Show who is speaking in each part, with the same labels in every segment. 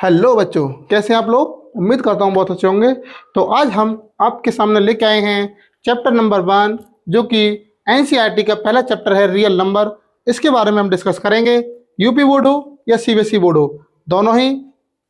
Speaker 1: Hello बच्चों, कैसे हैं आप लोग। उम्मीद करता हूँ बहुत अच्छे होंगे। तो आज हम आपके सामने लेके आए हैं चैप्टर नंबर 1, जो कि एनसीईआरटी का पहला चैप्टर है, रियल नंबर। इसके बारे में हम डिस्कस करेंगे। यूपी बोर्ड हो या सीबीएसई बोर्ड हो, दोनों ही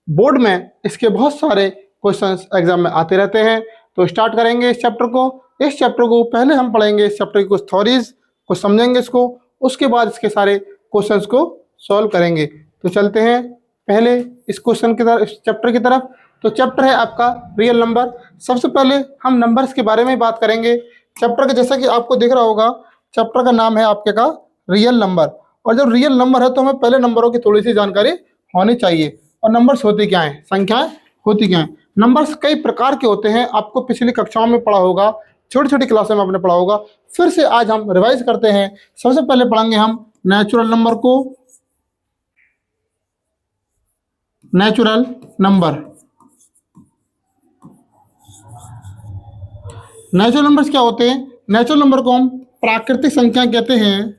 Speaker 1: बोर्ड में इसके बहुत सारे क्वेश्चंस एग्जाम में आते रहते हैं। तो स्टार्ट करेंगे इस चैप्टर को। पहले हम पढ़ेंगे इस चैप्टर की कुछ थ्योरीज को, समझेंगे इसको, उसके बाद इसके सारे क्वेश्चंस को सॉल्व करेंगे। तो चलते हैं पहले इस क्वेश्चन की तरफ, इस चैप्टर की तरफ। तो चैप्टर है आपका रियल नंबर। सबसे पहले हम नंबर्स के बारे में बात करेंगे। चैप्टर का जैसा कि आपको दिख रहा होगा, चैप्टर का नाम है आपके का रियल नंबर। और जब रियल नंबर है तो हमें पहले नंबरों की थोड़ी सी जानकारी होनी चाहिए। और नंबर्स होते क्या हैं, संख्याएं होती क्या हैं। नंबर्स कई प्रकार के होते हैं, आपको पिछली कक्षाओं में पढ़ा होगा, छोटी छोटी क्लासों में आपने पढ़ा होगा। फिर से आज हम रिवाइज करते हैं। सबसे पहले पढ़ेंगे हम नेचुरल नंबर को। नेचुरल नंबर, नेचुरल नंबर्स क्या होते हैं। नेचुरल नंबर को हम प्राकृतिक संख्या कहते हैं।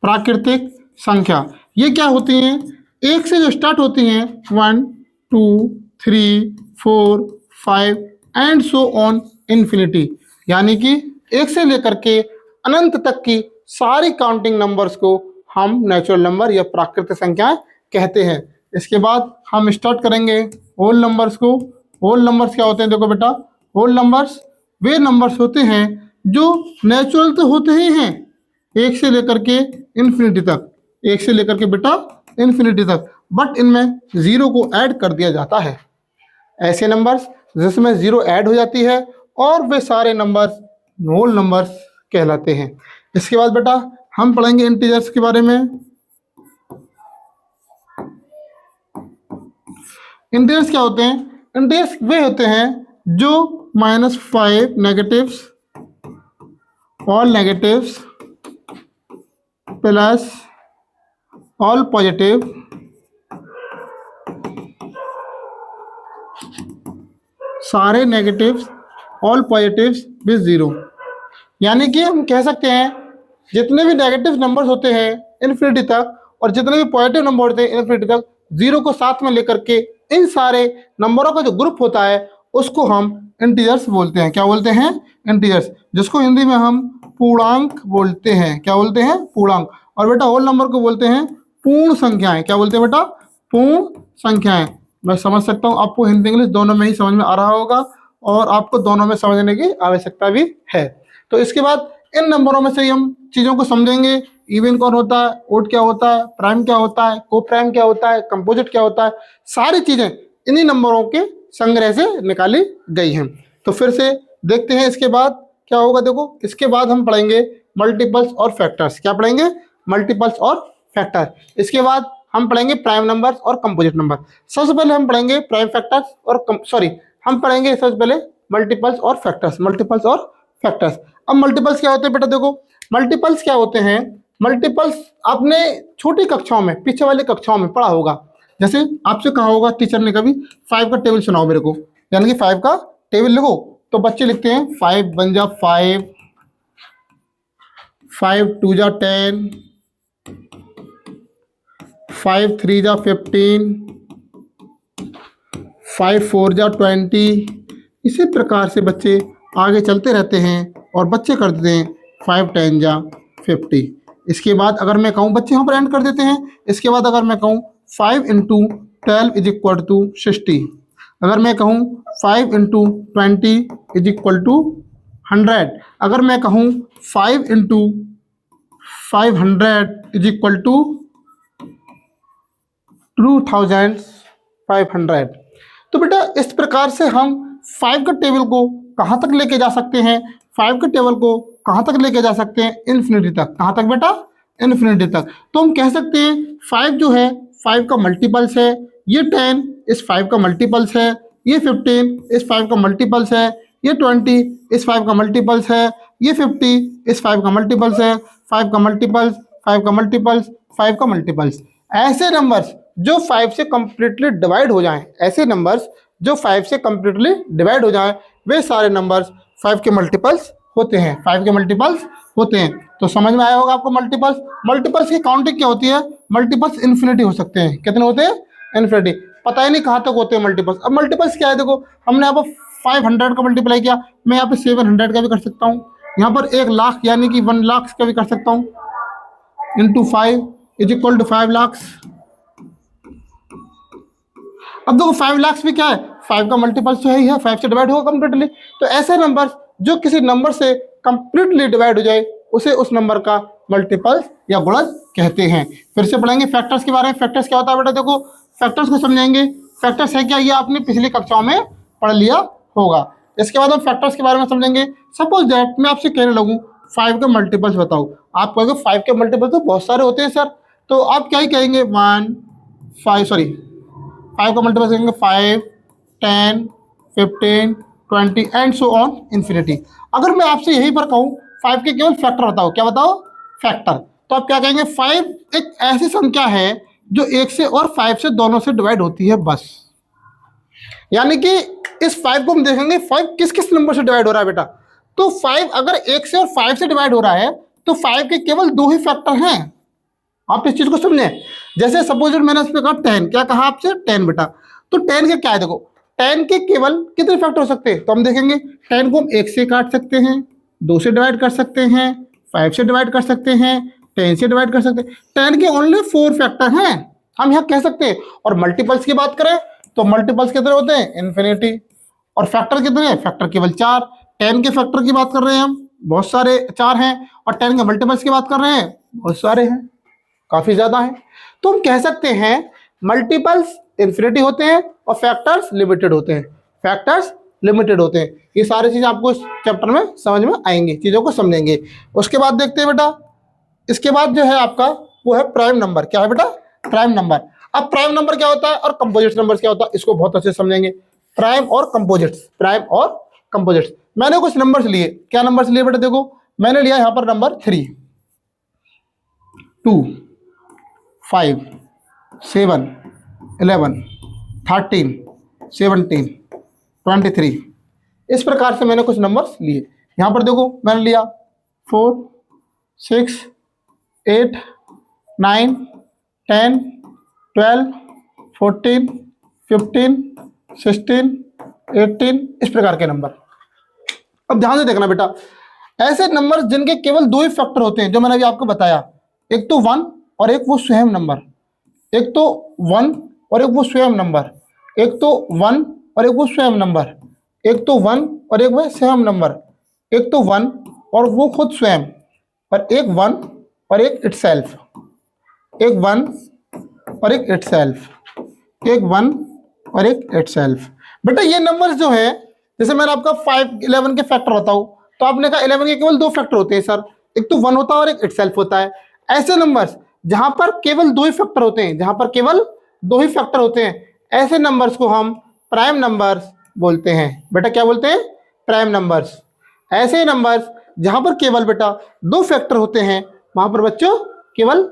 Speaker 1: प्राकृतिक संख्या ये क्या होती हैं, एक से जो स्टार्ट होती हैं, 1 2 3 4 5 एंड सो ऑन इन्फिनिटी। यानी कि एक से लेकर के अनंत तक की सारी काउंटिंग नंबर्स को हम नेचुरल नंबर या प्राकृतिक संख्याएं कहते हैं। इसके बाद हम स्टार्ट करेंगे होल नंबर्स को। होल नंबर्स क्या होते हैं, देखो बेटा, होल नंबर्स वे नंबर्स होते हैं जो नेचुरल तो होते ही हैं, एक से लेकर के इन्फिनिटी तक, एक से लेकर के बेटा इन्फिनिटी तक, बट इनमें जीरो को ऐड कर दिया जाता है। ऐसे नंबर्स जिसमें जीरो ऐड हो जाती है और वे सारे नंबर्स होल नंबर्स कहलाते हैं। इसके बाद बेटा हम पढ़ेंगे इंटीजर्स के बारे में। इंटीजर्स क्या होते हैं, इंटीजर्स वे होते हैं जो -5 negatives, all negatives plus all positive, सारे negatives, all positives with zero. यानी कि हम कह सकते हैं जितने भी नेगेटिव नंबर्स होते हैं इन्फिनिटी तक, और जितने भी पॉजिटिव नंबर होते हैं इन्फिनिटी तक, जीरो को साथ में लेकर के इन सारे नंबरों का जो ग्रुप होता है उसको हम इंटीजर्स बोलते हैं। क्या बोलते हैं, इंटीजर्स, जिसको हिंदी में हम पूर्णांक बोलते हैं। क्या बोलते हैं, पूर्णांक। और बेटा होल नंबर को बोलते हैं पूर्ण संख्याएं। क्या बोलते हैं बेटा, पूर्ण संख्याएं। मैं समझ सकता हूँ आपको हिंदी इंग्लिश दोनों में ही समझ में आ रहा होगा, और आपको दोनों में समझने की आवश्यकता भी है। तो इसके बाद इन नंबरों में से ही हम चीज़ों को समझेंगे। इवन कौन होता है, ओड क्या होता है, प्राइम क्या होता है, को प्राइम क्या होता है, कंपोजिट क्या होता है, सारी चीज़ें इन्हीं नंबरों के संग्रह से निकाली गई हैं। तो फिर से देखते हैं इसके बाद क्या होगा। देखो, इसके बाद हम पढ़ेंगे मल्टीपल्स और फैक्टर्स। क्या पढ़ेंगे, मल्टीपल्स और फैक्टर। इसके बाद हम पढ़ेंगे प्राइम नंबर्स और कंपोजिट नंबर। सबसे पहले हम पढ़ेंगे प्राइम फैक्टर्स और हम पढ़ेंगे सबसे पहले मल्टीपल्स और फैक्टर्स। मल्टीपल्स और फैक्टर्स। अब मल्टीपल्स क्या होते हैं बेटा, देखो मल्टीपल्स क्या होते हैं। मल्टीपल्स आपने छोटी कक्षाओं में, पीछे वाली कक्षाओं में पढ़ा होगा। जैसे आपसे कहा होगा टीचर ने कभी 5 का टेबल सुनाओ मेरे को, यानी कि 5 का टेबल लिखो। तो बच्चे लिखते हैं 5 1 जा 5, 5 2 जा 10, 5 3 जा 15, 5 4 जा 20। इसी प्रकार से बच्चे आगे चलते रहते हैं और बच्चे कर देते हैं 5 10 जा 50। इसके बाद अगर मैं कहूँ, बच्चे यहाँ पर एंड कर देते हैं। इसके बाद अगर मैं कहूँ 5 × 12 = 60। अगर मैं कहूँ 5 × 20 = 100। अगर मैं कहूँ 5 × 500 = 2500। तो बेटा इस प्रकार से हम 5 का टेबल को कहाँ तक लेके जा सकते हैं, 5 के टेबल को कहाँ तक लेके जा सकते हैं, इन्फिनिटी तक। कहाँ तक बेटा, इन्फिनिटी तक। तो हम कह सकते हैं 5 जो है 5 का मल्टीपल्स है, ये 10 इस 5 का मल्टीपल्स है, ये 15 इस 5 का मल्टीपल्स है, ये 20 इस 5 का मल्टीपल्स है, ये 50 इस 5 का मल्टीपल्स है, 5 का मल्टीपल्स, 5 का मल्टीपल्स, 5 का मल्टीपल्स। ऐसे नंबर्स जो 5 से कंप्लीटली डिवाइड हो जाएं, ऐसे नंबर्स जो 5 से कंप्लीटली डिवाइड हो जाएं, वे सारे नंबर्स 5 के मल्टीपल्स होते हैं। 5 के मल्टीपल्स होते हैं। तो समझ में आया होगा आपको मल्टीपल्स। मल्टीपल्स की काउंटिंग क्या होती है? मल्टीपल्स इन्फिनिटी हो सकते हैं। कितने होते हैं? इन्फिनिटी। पता ही नहीं कहाँ तक होते हैं मल्टीपल्स। अब मल्टीपल्स क्या है, देखो हमने यहाँ पर 500 का मल्टीप्लाई किया, मैं यहाँ पे 700 का भी कर सकता हूँ, यहाँ पर 1 लाख यानी कि 1 लाख का भी कर सकता हूँ, into 5 is equal to 5 lakh. अब देखो 5 लाख भी क्या है, 5 का मल्टीपल्स तो है ही है, 5 से डिवाइड होगा कंप्लीटली। तो ऐसे नंबर जो किसी नंबर से कंप्लीटली डिवाइड हो जाए उसे उस नंबर का मल्टीपल्स या गुणज कहते हैं। फिर से पढ़ेंगे फैक्टर्स के बारे में। फैक्टर्स क्या होता है बेटा, देखो फैक्टर्स को समझेंगे। फैक्टर्स है क्या, ये आपने पिछली कक्षाओं में पढ़ लिया होगा। इसके बाद हम फैक्टर्स के बारे में समझेंगे। सपोज दैट मैं आपसे कहने लगूँ 5 के मल्टीपल्स बताओ, आप कहोगे 5 के मल्टीपल्स तो बहुत सारे होते हैं सर, तो आप क्या ही कहेंगे 5 का मल्टीपल करेंगे 5, 10, 15, 20 एंड सो ऑन इन्फिनिटी। अगर मैं आपसे यहीं पर कहूँ 5 के केवल फैक्टर बताओ, क्या बताओ? फैक्टर। तो आप क्या कहेंगे? 5 एक ऐसी संख्या है जो 1 से और 5 से दोनों से डिवाइड होती है बस। यानी कि इस 5 को हम देखेंगे 5 किस किस नंबर से डिवाइड हो रहा है बेटा। तो 5 अगर 1 से और 5 से डिवाइड हो रहा है तो 5 के केवल 2 ही फैक्टर हैं। आप इस चीज को समझें। जैसे सपोज मैंने इस पे कहा 10, क्या कहा आपसे? 10 बेटा। तो 10 के क्या है, देखो 10 के केवल कितने फैक्टर हो सकते हैं, तो हम देखेंगे 10 को हम 1 से काट सकते हैं, 2 से डिवाइड कर सकते हैं, 5 से डिवाइड कर सकते हैं, 10 से डिवाइड कर सकते हैं। 10 के ओनली 4 फैक्टर हैं, हम यहाँ कह सकते हैं। और मल्टीपल्स की बात करें तो मल्टीपल्स कितने होते हैं? इन्फिनिटी। और फैक्टर कितने हैं? फैक्टर केवल 4। 10 के फैक्टर की बात कर रहे हैं हम, बहुत सारे 4 हैं, और 10 के मल्टीपल्स की बात कर रहे हैं, बहुत सारे हैं, काफी ज्यादा है। तो हम कह सकते हैं मल्टीपल्स इन्फिनिटी होते हैं और फैक्टर्स लिमिटेड होते हैं। फैक्टर्स लिमिटेड होते हैं। ये सारी चीजें आपको इस चैप्टर में समझ में आएंगी, चीजों को समझेंगे। उसके बाद देखते हैं बेटा, इसके बाद जो है आपका वो है प्राइम नंबर। क्या है बेटा? Prime number. अब प्राइम नंबर क्या होता है और कंपोजिट नंबर क्या होता है, इसको बहुत अच्छे से समझेंगे। प्राइम और कंपोजिट्स, प्राइम और कंपोजिट्स। मैंने कुछ नंबर्स लिए। क्या नंबर्स लिए बेटा? देखो मैंने लिया यहाँ पर नंबर 3, 2, 5, 7, 11, 13, 17, 23। इस प्रकार से मैंने कुछ नंबर्स लिए। यहाँ पर देखो मैंने लिया 4, 6, 8, 9, 10, 12, 14, 15, 16, 18, इस प्रकार के नंबर। अब ध्यान से देखना बेटा, ऐसे नंबर जिनके केवल 2 ही फैक्टर होते हैं जो मैंने अभी आपको बताया, एक तो 1 और एक वो स्वयं नंबर, एक तो 1 और एक वो स्वयं नंबर, एक तो 1 और एक वो स्वयं नंबर, एक तो 1 और एक वो स्वयं नंबर, एक तो 1 और वो खुद स्वयं, और एक 1 और एक इटसेल्फ, एक 1 और एक इटसेल्फ, एक 1 और एक इटसेल्फ। बेटा ये नंबर्स जो है, जैसे मैंने आपका 5, 11 के फैक्टर बताऊं तो आपने कहा 11 के केवल 2 फैक्टर होते हैं सर, एक तो 1 होता है और एक इटसेल्फ होता है। ऐसे नंबर्स जहां पर केवल 2 ही फैक्टर होते हैं, जहां पर केवल 2 ही फैक्टर होते हैं, ऐसे नंबर्स को हम प्राइम नंबर्स बोलते हैं। बेटा क्या बोलते हैं? Prime numbers. ऐसे नंबर्स जहां पर केवल बेटा 2 फैक्टर होते हैं, वहां पर बच्चों केवल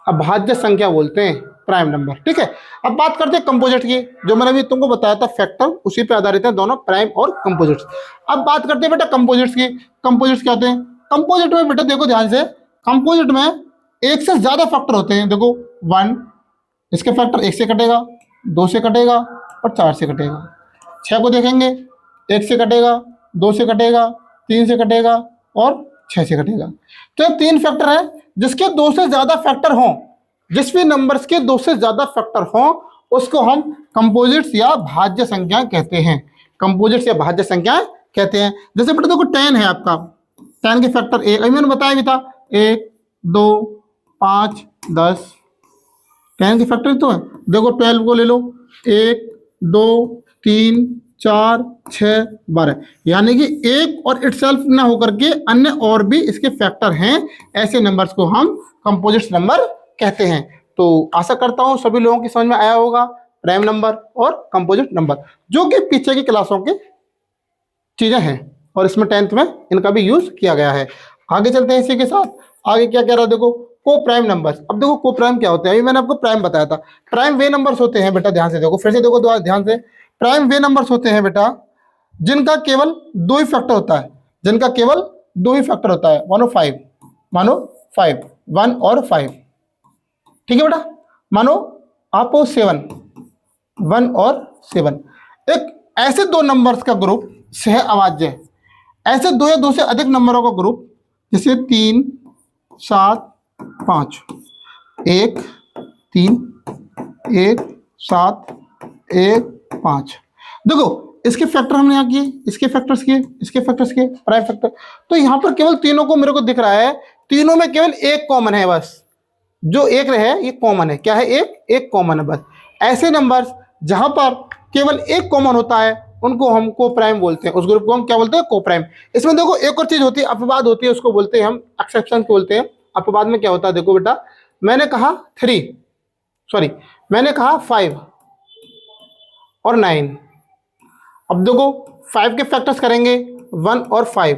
Speaker 1: अभाज्य संख्या बोलते हैं, प्राइम नंबर। ठीक है। अब बात करते हैं कंपोजिट की, जो मैंने अभी तुमको बताया था फैक्टर, उसी पे आधारित है दोनों, प्राइम और कंपोजिट्स। अब बात करते हैं बेटा कंपोजिट्स की। कंपोजिट्स क्या होते हैं? कंपोजिट में बेटा देखो ध्यान से, कंपोजिट में एक से ज्यादा फैक्टर होते हैं। देखो 1, इसके फैक्टर 1 से कटेगा, 2 से कटेगा और 4 से कटेगा। 6 को देखेंगे, 1 से कटेगा, 2 से कटेगा, 3 से कटेगा और 6 से कटेगा। तो ये 3 फैक्टर है। जिसके 2 से ज्यादा फैक्टर हों, जिस भी नंबर्स के 2 से ज्यादा फैक्टर हों, उसको हम कंपोजिट्स या भाज्य संख्या कहते हैं। कंपोजिट्स या भाज्य संख्या कहते हैं। जैसे बेटा देखो 10 है आपका, 10 के फैक्टर 1, अभी मैंने बताया भी था, 1, 2, 5, 10। 10 के फैक्टर तो है। देखो 12 को ले लो, 1, 2, 3, 4, 6, 12, यानी कि एक और इटसेल्फ ना होकर के अन्य और भी इसके फैक्टर हैं। ऐसे नंबर्स को हम कंपोजिट नंबर कहते हैं। तो आशा करता हूं सभी लोगों की समझ में आया होगा प्राइम नंबर और कंपोजिट नंबर, जो कि पीछे की क्लासों के चीजें हैं और इसमें 10th में इनका भी यूज किया गया है। आगे चलते हैं इसी के साथ। आगे क्या कह रहा है देखो, को प्राइम नंबर्स। अब देखो को प्राइम क्या होते हैं, अभी मैंने आपको प्राइम बताया था। प्राइम वे नंबर्स होते हैं बेटा, ध्यान से देखो, फिर से देखो ध्यान से। प्राइम वे नंबर्स होते हैं बेटा जिनका केवल 2 ही फैक्टर होता है, जिनका केवल 2 ही फैक्टर होता है, 1 और 5। मानो 5, 1 और 5, ठीक है बेटा। मानो आप 7, 1 और 7। एक ऐसे दो नंबर्स का ग्रुप सह अभाज्य है। ऐसे दो या दो से अधिक नंबरों का ग्रुप, जैसे 3, 7, 5, 1, 3, 1, 7, 1, 5। देखो इसके फैक्टर हमने यहाँ किए, इसके फैक्टर्स किए, इसके फैक्टर्स किए, प्राइम फैक्टर। तो यहाँ पर केवल तीनों को मेरे को दिख रहा है, तीनों में केवल एक कॉमन है, बस जो एक रहे ये कॉमन है। क्या है? एक कॉमन है बस। ऐसे नंबर्स जहां पर केवल एक कॉमन होता है उनको हम को प्राइम बोलते हैं, उस ग्रुप को हम क्या बोलते हैं? को प्राइम। इसमें देखो एक और चीज होती है, अपवाद होती है, उसको बोलते हैं हम एक्सेप्शन बोलते हैं। अपवाद में क्या होता है? देखो बेटा, मैंने कहा 5 और 9। अब देखो 5 के फैक्टर्स करेंगे 1 और 5,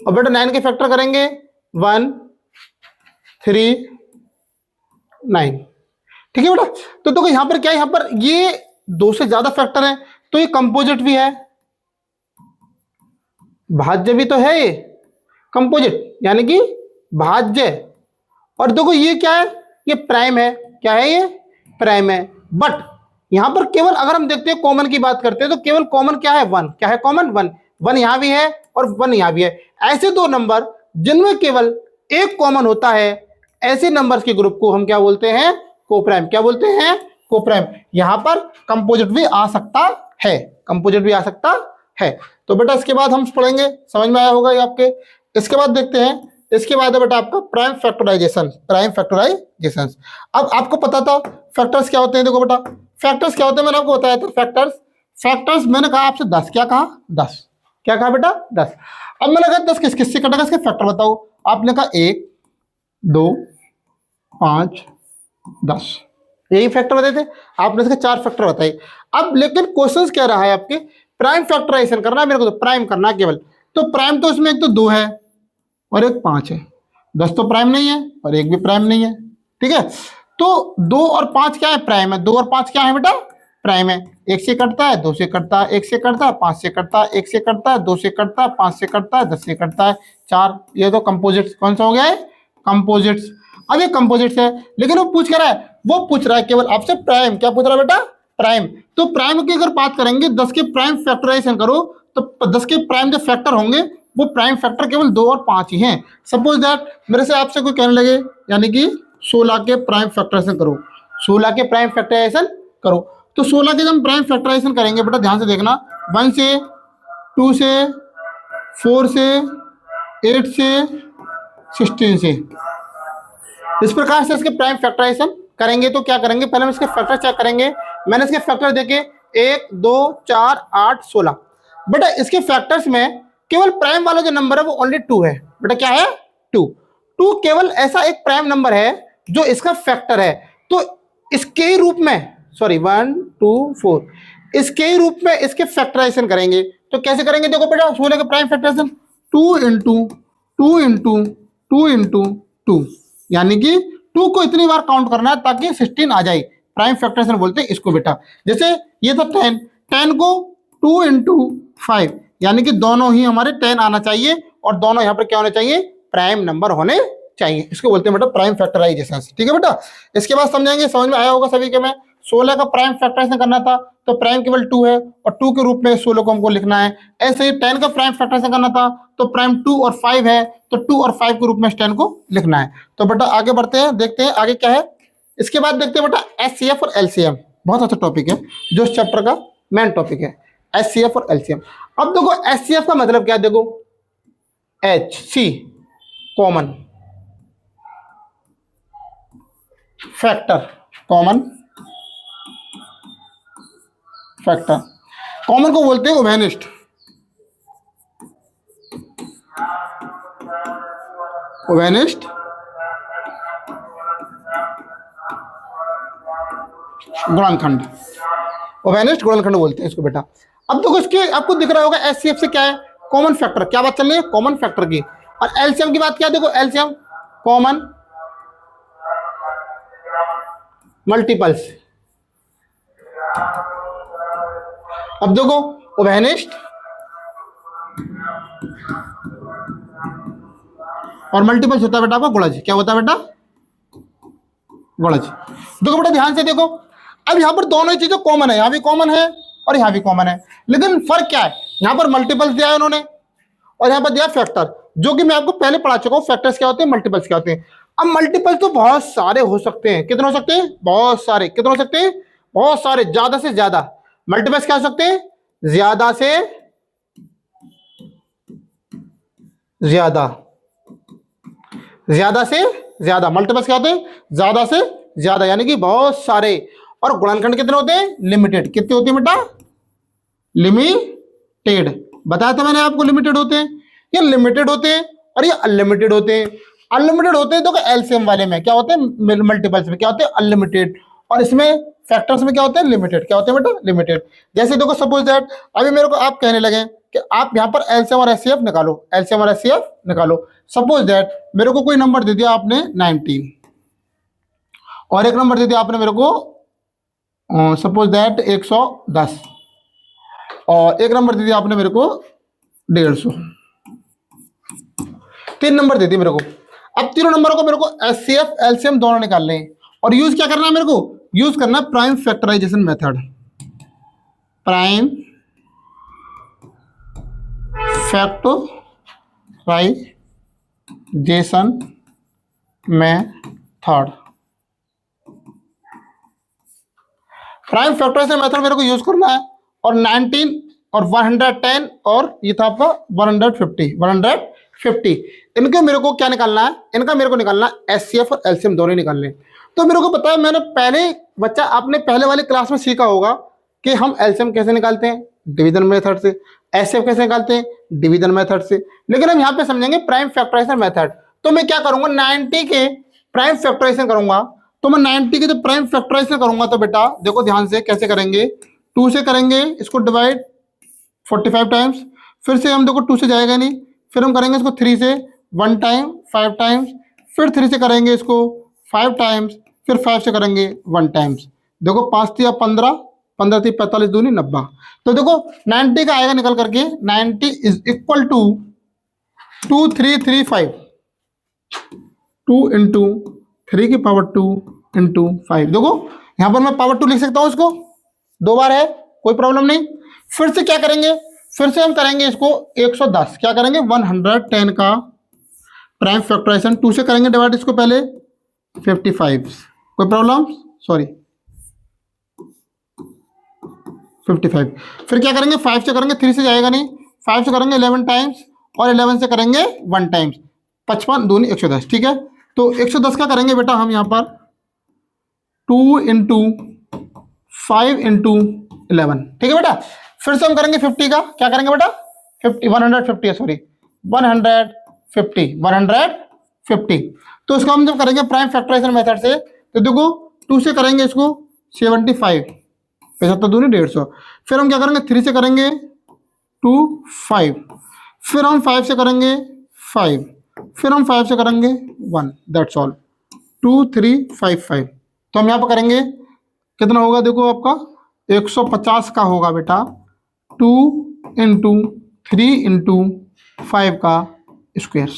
Speaker 1: और बेटा 9 के फैक्टर करेंगे 1, 3, 9। ठीक है बेटा। तो देखो यहां पर क्या है, यहां पर ये दो से ज्यादा फैक्टर है, तो ये कंपोजिट भी है, भाज्य भी तो है, ये कंपोजिट यानी कि भाज्य। और देखो ये क्या है? ये प्राइम है। क्या है? ये प्राइम है। बट यहां पर केवल अगर हम देखते हैं कॉमन की बात करते हैं तो केवल कॉमन क्या है? 1। क्या है कॉमन? 1। 1 यहां भी है और 1 यहां भी है। ऐसे दो नंबर जिनमें केवल एक कॉमन होता है, ऐसे नंबर्स के ग्रुप को हम क्या बोलते हैं? कोप्राइम। क्या बोलते हैं? कोप्राइम। यहां पर कंपोजिट भी आ सकता है, कंपोजिट भी आ सकता है। तो बेटा इसके बाद हम पढ़ेंगे, समझ में आया होगा ये आपके। इसके बाद देखते हैं, इसके बाद है बेटा आपका प्राइम फैक्टराइजेशन। Prime factorisation. अब आपको पता था फैक्टर्स क्या होते हैं। देखो बेटा फैक्टर्स क्या होते हैं, मैंने आपको बताया था फैक्टर्स मैंने कहा आपसे 10। क्या कहा? 10। क्या कहा बेटा? 10। अब मैंने कहा 10 किससे कटेगा, इसके फैक्टर बताओ। आपने कहा 1, 2, 5, 10, यही फैक्टर बताए थे आपने, इसके 4 फैक्टर बताए। अब लेकिन क्वेश्चन कह रहा है आपके प्राइम फैक्टराइजेशन करना है मेरे को, तो प्राइम करना है केवल। तो प्राइम तो इसमें एक तो 2 है और एक 5 है। 10 तो प्राइम नहीं है और एक भी प्राइम नहीं है, ठीक है। तो 2 और 5 क्या है? प्राइम है। 2 और 5 क्या है बेटा? प्राइम है। 1 से कटता है, 2 से कटता है, 1 से कटता है, 5 से कटता है, 1 से कटता है, 2 से कटता है, 5 से कटता है, 10 से कटता है, 4। ये तो कंपोजिट्स कौन सा हो गया है? कंपोजिट्स। अब ये कंपोजिट्स है, लेकिन वो पूछ रहा है, वो पूछ रहा है केवल आपसे प्राइम। क्या पूछ रहा है बेटा? प्राइम। तो प्राइम की अगर बात करेंगे, 10 के प्राइम फैक्टराइजेशन करो तो 10 के प्राइम जो फैक्टर होंगे वो प्राइम फैक्टर केवल 2 और 5 ही हैं। सपोज दैट मेरे से आपसे कोई कहने लगे यानी कि 16 के प्राइम फैक्टराइजेशन करो, 16 के प्राइम फैक्टराइजेशन करो। तो 16 के जब हम प्राइम फैक्टराइजेशन करेंगे बेटा ध्यान से देखना, 1 से, 2 से, 4 से, 8 से, 16 से, इस प्रकार से इसके प्राइम फैक्टराइजेशन करेंगे। तो क्या करेंगे, पहले हम इसके फैक्टर चेक करेंगे। मैंने इसके फैक्टर देखे 1, 2, 4, 8, 16। बेटा इसके फैक्टर्स में केवल प्राइम वाला जो नंबर है वो ओनली 2 है। बेटा क्या है? 2। 2 केवल ऐसा एक प्राइम नंबर है जो इसका फैक्टर है। तो इसके ही रूप में, सॉरी 1, 2, 4, इसके ही रूप में इसके फैक्टराइजेशन करेंगे। तो कैसे करेंगे? देखो बेटा 16 के prime factorization 2 into 2 into 2 into 2, यानी कि 2 को इतनी बार काउंट करना है ताकि 16 आ जाए। प्राइम फैक्टराइजेशन बोलते हैं इसको बेटा। जैसे ये था 10, 10 को 2 इंटू 5, यानी कि दोनों ही हमारे 10 आना चाहिए और दोनों यहाँ पर क्या होने चाहिए? प्राइम नंबर होने चाहिए। इसको बोलते हैं बेटा प्राइम फैक्टराइजेशन। ठीक है बेटा। इसके बाद समझेंगे, समझ में आया होगा सभी के। में 16 का प्राइम फैक्टराइजेशन करना था तो प्राइम केवल 2 है और 2 के रूप में 16 को हमको लिखना है। ऐसे ही 10 का प्राइम फैक्टराइजेशन करना था तो प्राइम 2 और 5 है, तो 2 और 5 के रूप में 10 को लिखना है। तो बेटा आगे बढ़ते हैं, देखते हैं आगे क्या है। इसके बाद देखते हैं बेटा एचसीएफ और एलसीएम। बहुत अच्छा टॉपिक है जो इस चैप्टर का मेन टॉपिक है, एचसीएफ और एलसीएम। अब देखो एचसीएफ का मतलब क्या है? देखो H C common factor, common factor. Common को बोलते हैं ओवेनिस्ट, ओवेनिस्ट गुणनखंड, ओवेनिस्ट गुणनखंड बोलते हैं इसको बेटा। अब देखो इसके आपको दिख रहा होगा एचसीएफ से क्या है? Common factor. क्या बात चल रही है? कॉमन फैक्टर की। और एलसीएम की बात क्या है? देखो एलसीएम कॉमन मल्टीपल्स। अब देखो ओवेनिस्ट और मल्टीपल्स होता है बेटा आपका गुणज। क्या होता है बेटा? गुणज। देखो बेटा ध्यान से देखो, अब यहाँ पर दोनों ही चीजें कॉमन है, यहाँ भी कॉमन है और यहाँ भी कॉमन है, लेकिन फर्क क्या है, यहाँ पर मल्टीपल्स दिया है उन्होंने और यहाँ पर दिया फैक्टर, जो कि मैं आपको पहले पढ़ा चुका हूँ फैक्टर्स क्या होते हैं, मल्टीपल्स क्या होते हैं। अब मल्टीपल्स तो बहुत सारे हो सकते हैं, कितने हो सकते हैं? बहुत सारे। कितने हो सकते हैं? बहुत सारे, ज्यादा से ज्यादा। मल्टीपल्स क्या हो सकते हैं? ज्यादा से ज्यादा, ज्यादा से ज्यादा। मल्टीपल्स क्या होते हैं? ज्यादा से ज्यादा, यानी कि बहुत सारे। और गुणनखंड कितने होते हैं? लिमिटेड। कितने होते हैं बेटा? लिमिटेड। बताया था मैंने आपको, लिमिटेड होते हैं। ये लिमिटेड होते हैं और ये अनलिमिटेड होते हैं। अनलिमिटेड होते हैं तो एलसीएम वाले में क्या होते हैं? मल्टीपल्स में क्या होते हैं? अनलिमिटेड। और इसमें फैक्टर्स में क्या होते हैं? लिमिटेड। क्या होते हैं बेटा? लिमिटेड। जैसे देखो सपोज दैट अभी मेरे को आप कहने लगे कि आप यहाँ पर एलसीएम और एचसीएफ निकालो, एलसीएम और एचसीएफ निकालो। सपोज दैट मेरे को कोई नंबर दे दिया आपने 19 और एक नंबर दे दिया आपने मेरे को सपोज दैट 110 और एक नंबर दे दिया आपने मेरे को 150। तीन नंबर दे दिए मेरे को। अब तीनों नंबरों को मेरे को एचसीएफ एलसीएम दोनों निकालने हैं और यूज क्या करना है मेरे को? यूज करना है prime factorization method. Prime factorization method. Prime factorization method मेरे को यूज करना है और 19 और 110 और ये था आपका 150 इनके मेरे को क्या निकालना है? इनका मेरे को निकालना है एचसीएफ और एलसीएम दोनों निकालने। तो मेरे को पता है, मैंने पहले बच्चा आपने पहले वाली क्लास में सीखा होगा कि हम एलसीएम कैसे निकालते हैं? डिवीजन मेथड से। एचसीएफ कैसे निकालते हैं? डिवीजन मेथड से। लेकिन हम यहाँ पे समझेंगे प्राइम फैक्टराइजेशन मेथड। तो मैं क्या करूंगा? 90 के प्राइम फैक्टराइजेशन करूंगा। तो मैं 90 के जब प्राइम फैक्टराइजेशन करूंगा तो बेटा देखो ध्यान से कैसे करेंगे। 2 से करेंगे इसको डिवाइड 45 टाइम्स, फिर से हम देखो 2 से जाएगा नहीं, फिर हम करेंगे इसको 3 से 1 टाइम 5 टाइम्स, फिर 3 से करेंगे इसको 5 टाइम्स, फिर 5 से करेंगे 1 टाइम्स। देखो 5 थी 15, 15 थी 45 दूनी 90। तो देखो 90 का आएगा निकल करके 90 इज इक्वल टू 2335। 2 इंटू 3 की पावर 2 इंटू 5। देखो यहाँ पर मैं पावर 2 लिख सकता हूँ, इसको 2 बार है कोई प्रॉब्लम नहीं। फिर से क्या करेंगे? फिर से हम करेंगे इसको 110। क्या करेंगे? 110 का प्राइम फैक्टराइजेशन 2 से करेंगे डिवाइड इसको पहले 55। कोई प्रॉब्लम? सॉरी 55। फिर क्या करेंगे? 5 से करेंगे, 3 से जाएगा नहीं, 5 से करेंगे 11 टाइम्स और 11 से करेंगे 1 टाइम्स। 55 दूनी 110। ठीक है, तो 110 का करेंगे बेटा हम यहाँ पर 2 इंटू 5 इंटू 11। ठीक है बेटा। फिर से हम करेंगे 50 का। क्या करेंगे बेटा? 150 है, सॉरी 150। तो इसको हम जब करेंगे प्राइम फैक्टराइजेशन मेथड से तो देखो 2 से करेंगे इसको 75, 75 दूनी 150। फिर हम क्या करेंगे? 3 से करेंगे 2 5, फिर हम 5 से करेंगे 5, फिर हम 5 से करेंगे 1। That's all. 2 3 5 5। तो हम यहाँ पर करेंगे कितना होगा? देखो आपका 150 का होगा बेटा 2 इंटू 3 इंटू 5 का स्क्वायर।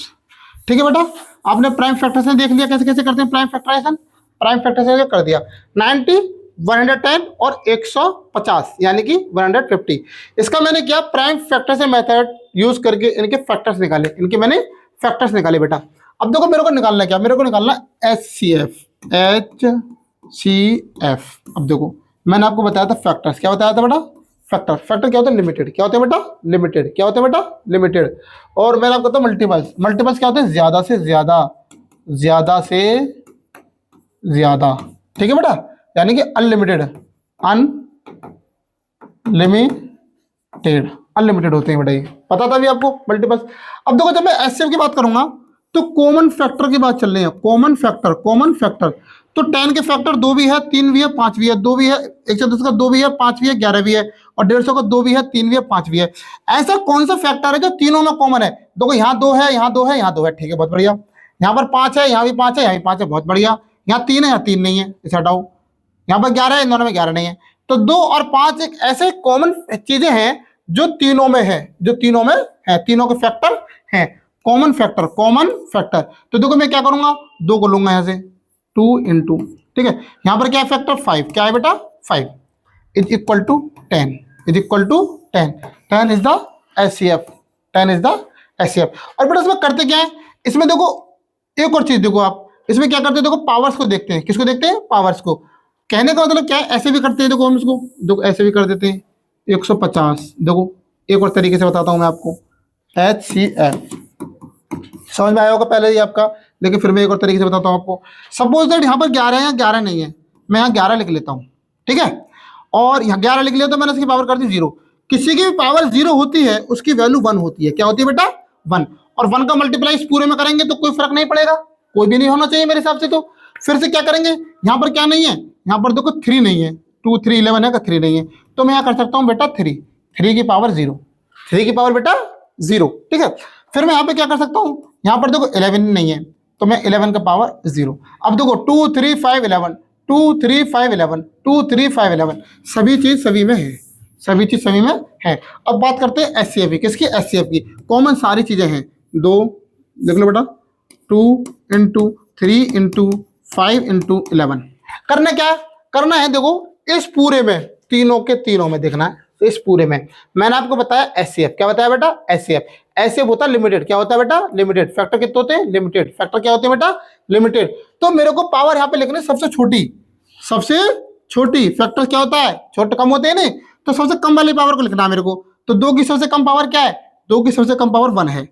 Speaker 1: ठीक है बेटा, आपने प्राइम फैक्टराइजेशन देख लिया कैसे कैसे करते हैं प्राइम फैक्टराइजेशन। प्राइम फैक्टराइजेशन कर दिया 90, 110 और 150 यानी कि 150। इसका मैंने किया प्राइम फैक्टराइजेशन मेथड यूज करके इनके फैक्टर्स निकाले, इनके मैंने फैक्टर्स निकाले बेटा। अब देखो मेरे को निकालना क्या? मेरे को निकालना एचसीएफ। अब देखो मैंने आपको बताया था फैक्टर्स। क्या बताया था बेटा? फैक्टर। फैक्टर क्या होता है? लिमिटेड। क्या होता है बेटा? लिमिटेड। क्या होता है बेटा? लिमिटेड। और मैंने आपको बताया मल्टीपल्स। मल्टीपल्स क्या होते हैं? ज्यादा से ज्यादा, ज्यादा से ज्यादा। ठीक है बेटा, यानी कि अनलिमिटेड, अनलिमिटेड होते हैं बेटा, ये पता था भी आपको मल्टीपल्स। अब देखो जब मैं एचसीएफ की बात करूंगा तो कॉमन फैक्टर की बात चल रही है। कॉमन फैक्टर तो 10 के फैक्टर 2 भी है, 3 भी है, 5 भी है। 2 भी है, 110 का 2 भी है, 5 भी है, 11 भी है, और 150 का 2 भी है, 3 भी है, 5 भी है। ऐसा कौन सा फैक्टर है जो तीनों में कॉमन है? देखो यहाँ 2 है, यहाँ 2 है, यहाँ 2 है। ठीक है, बहुत बढ़िया। यहाँ पर 5 है, यहाँ भी 5 है, यहाँ भी 5 है, बहुत बढ़िया। यहाँ 3 है, यहाँ 3 नहीं है, इसे हटाओ। यहाँ पर 11 है, इन दोनों में 11 नहीं है। तो 2 और 5 एक ऐसे कॉमन चीजें हैं जो तीनों में है, जो तीनों में है, तीनों के फैक्टर हैं। Common factor. तो देखो मैं क्या करूंगा, 2 को लूंगा यहाँ से, 2 इंटू, ठीक है, यहाँ पर क्या है फैक्टर 5, क्या है बेटा 5 is equal to 10, is equal to 10, 10 is the HCF, 10 is the HCF. और बेटा इसमें करते क्या है, इसमें देखो एक और चीज देखो आप, इसमें क्या करते हैं, देखो पावर्स को देखते हैं, किसको देखते हैं, पावर्स को। कहने का मतलब क्या है, ऐसे भी करते हैं, देखो हम इसको देखो ऐसे भी कर देते हैं 150। देखो एक और तरीके से बताता हूं मैं आपको, एचसीएफ समझ में आया होगा पहले ही आपका, लेकिन फिर मैं एक और तरीके से बताता हूं आपको। सपोज दैट यहाँ पर 11 है, 11 नहीं है, मैं यहाँ 11 लिख लेता हूँ, ठीक है, और यहाँ 11 लिख लिया तो मैंने इसकी पावर कर दी 0। किसी की भी पावर 0 होती है उसकी वैल्यू 1 होती है, क्या होती है बेटा 1, और 1 का मल्टीप्लाई इस पूरे में करेंगे तो कोई फर्क नहीं पड़ेगा, कोई भी नहीं होना चाहिए मेरे हिसाब से। तो फिर से क्या करेंगे, यहाँ पर क्या नहीं है, यहाँ पर देखो 3 नहीं है, 2 3 11 है का 3 नहीं है, तो मैं यहाँ कर सकता हूँ बेटा 3 की पावर 0, 3 की पावर बेटा 0, ठीक है। फिर मैं यहाँ पे क्या कर सकता हूँ, यहाँ पर देखो 11 नहीं है तो मैं 11 का पावर 0। अब देखो 2 3 5 11, 2 3 5 11, 2 3 5 11, सभी चीज सभी में है, सभी चीज सभी में है। अब बात करते हैं एचसीएफ की, किसकी, एचसीएफ की। कॉमन सारी चीजें हैं, 2 देख लो बेटा, 2 इंटू 3 इंटू 5 इंटू 11। करना क्या है, करना है देखो इस पूरे में, तीनों के तीनों में देखना है, तो इस पूरे में मैंने आपको बताया एचसीएफ, क्या बताया बेटा एचसीएफ। एचसीएफ होता है लिमिटेड, क्या होता है बेटा लिमिटेड। फैक्टर कितने होते हैं, लिमिटेड। फैक्टर क्या होते हैं बेटा, लिमिटेड। तो मेरे को पावर यहाँ पे लिखनी है सबसे छोटी, सबसे छोटी। फैक्टर क्या होता है, छोटे कम होते हैं ना, तो सबसे कम वाली पावर को लिखना है मेरे को। तो 2 की सबसे कम पावर क्या है, 2 की सबसे कम पावर 1 है।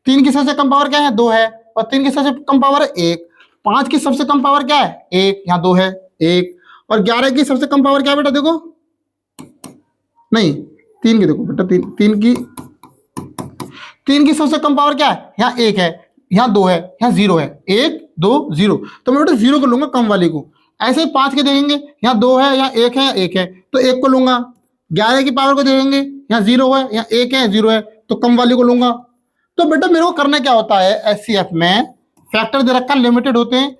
Speaker 1: 3 की सबसे कम पावर क्या है, 2 है, और 3 की सबसे कम पावर है 1। 5 की सबसे कम पावर क्या है, 1, यहाँ 2 है 1। और 11 की सबसे कम पावर क्या है बेटा, देखो नहीं 3 की, देखो बेटा 3 की सबसे कम पावर क्या है, यहाँ 1 है, यहाँ 2 है, यहाँ 0 है, 1 2 0। तो मैं बेटा 0 को लूंगा कम वाली को। ऐसे ही 5 के देखेंगे, यहाँ 2 है, यहाँ 1 है, यहाँ 1 है, तो 1 को लूंगा। 11 की पावर को देखेंगे, यहाँ 0 है, यहाँ 1 है, 0 है, तो कम वाली को लूंगा। तो बेटा मेरे को करना क्या होता है, एचसीएफ में फैक्टर दे रखा लिमिटेड होते हैं,